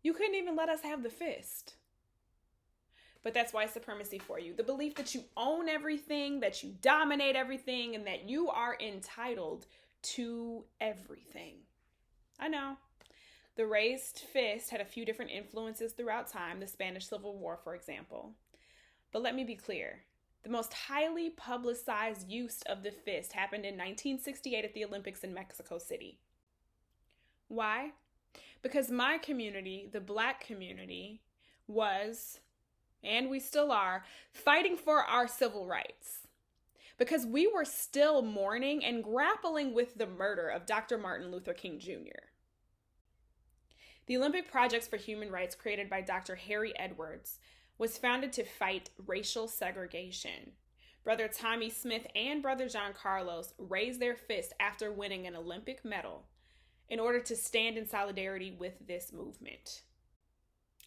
You couldn't even let us have the fist. But that's white supremacy for you. The belief that you own everything, that you dominate everything, and that you are entitled to everything. I know. The raised fist had a few different influences throughout time, the Spanish Civil War, for example. But let me be clear. The most highly publicized use of the fist happened in 1968 at the Olympics in Mexico City. Why? Because my community, the Black community, was, and we still are, fighting for our civil rights. Because we were still mourning and grappling with the murder of Dr. Martin Luther King Jr. The Olympic Projects for Human Rights, created by Dr. Harry Edwards, was founded to fight racial segregation. Brother Tommy Smith and Brother John Carlos raised their fist after winning an Olympic medal in order to stand in solidarity with this movement.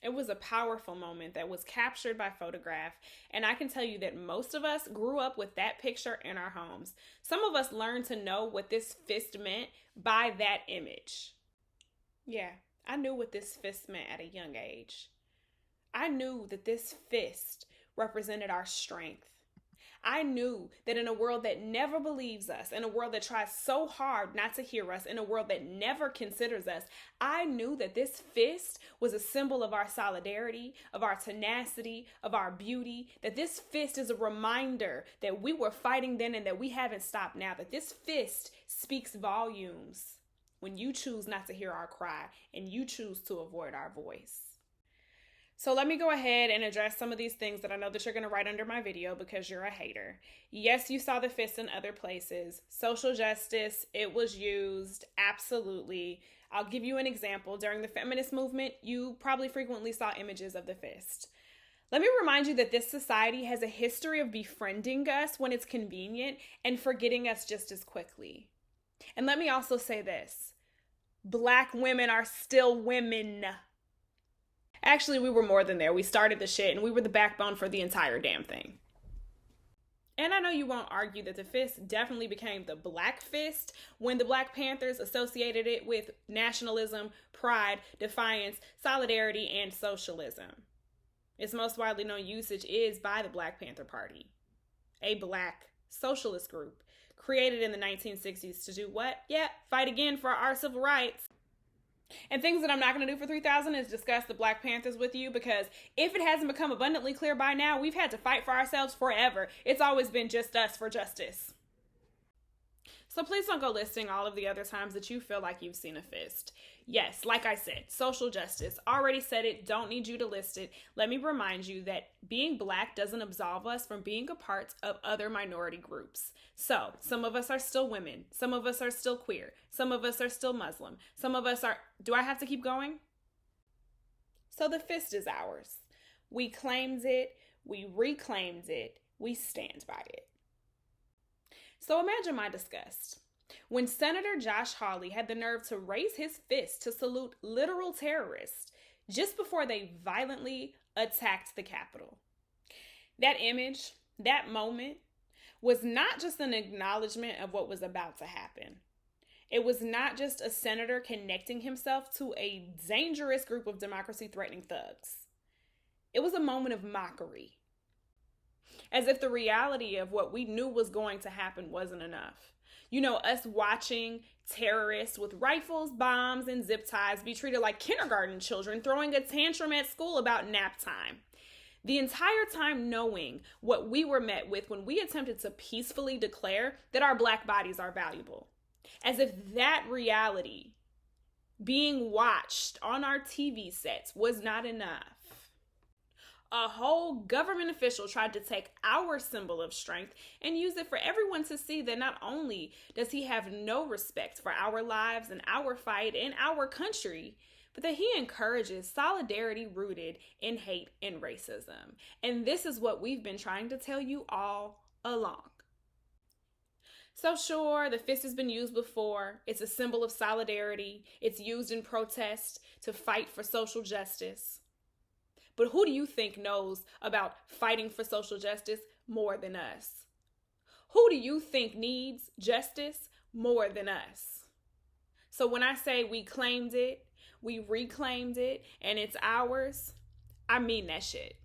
It was a powerful moment that was captured by photograph, and I can tell you that most of us grew up with that picture in our homes. Some of us learned to know what this fist meant by that image. Yeah, I knew what this fist meant at a young age. I knew that this fist represented our strength. I knew that in a world that never believes us, in a world that tries so hard not to hear us, in a world that never considers us, I knew that this fist was a symbol of our solidarity, of our tenacity, of our beauty, that this fist is a reminder that we were fighting then and that we haven't stopped now, that this fist speaks volumes when you choose not to hear our cry and you choose to avoid our voice. So let me go ahead and address some of these things that I know that you're going to write under my video because you're a hater. Yes, you saw the fist in other places. Social justice, it was used, absolutely. I'll give you an example. During the feminist movement, you probably frequently saw images of the fist. Let me remind you that this society has a history of befriending us when it's convenient and forgetting us just as quickly. And let me also say this. Black women are still women. Actually, we were more than there. We started the shit and we were the backbone for the entire damn thing. And I know you won't argue that the fist definitely became the Black fist when the Black Panthers associated it with nationalism, pride, defiance, solidarity, and socialism. Its most widely known usage is by the Black Panther Party, a Black socialist group created in the 1960s to do what? Yeah, fight again for our civil rights. And things that I'm not going to do for 3000 is discuss the Black Panthers with you, because if it hasn't become abundantly clear by now, we've had to fight for ourselves forever. It's always been just us for justice. So please don't go listing all of the other times that you feel like you've seen a fist. Yes, like I said, social justice. Already said it, don't need you to list it. Let me remind you that being Black doesn't absolve us from being a part of other minority groups. So, some of us are still women. Some of us are still queer. Some of us are still Muslim. Some of us are... Do I have to keep going? So the fist is ours. We claimed it. We reclaimed it. We stand by it. So imagine my disgust when Senator Josh Hawley had the nerve to raise his fist to salute literal terrorists just before they violently attacked the Capitol. That image, that moment, was not just an acknowledgement of what was about to happen. It was not just a senator connecting himself to a dangerous group of democracy-threatening thugs. It was a moment of mockery. As if the reality of what we knew was going to happen wasn't enough. You know, us watching terrorists with rifles, bombs, and zip ties be treated like kindergarten children throwing a tantrum at school about nap time. The entire time knowing what we were met with when we attempted to peacefully declare that our Black bodies are valuable. As if that reality, being watched on our TV sets, was not enough. A whole government official tried to take our symbol of strength and use it for everyone to see that not only does he have no respect for our lives and our fight and our country, but that he encourages solidarity rooted in hate and racism. And this is what we've been trying to tell you all along. So sure, the fist has been used before. It's a symbol of solidarity. It's used in protest to fight for social justice. But who do you think knows about fighting for social justice more than us? Who do you think needs justice more than us? So when I say we claimed it, we reclaimed it, and it's ours, I mean that shit.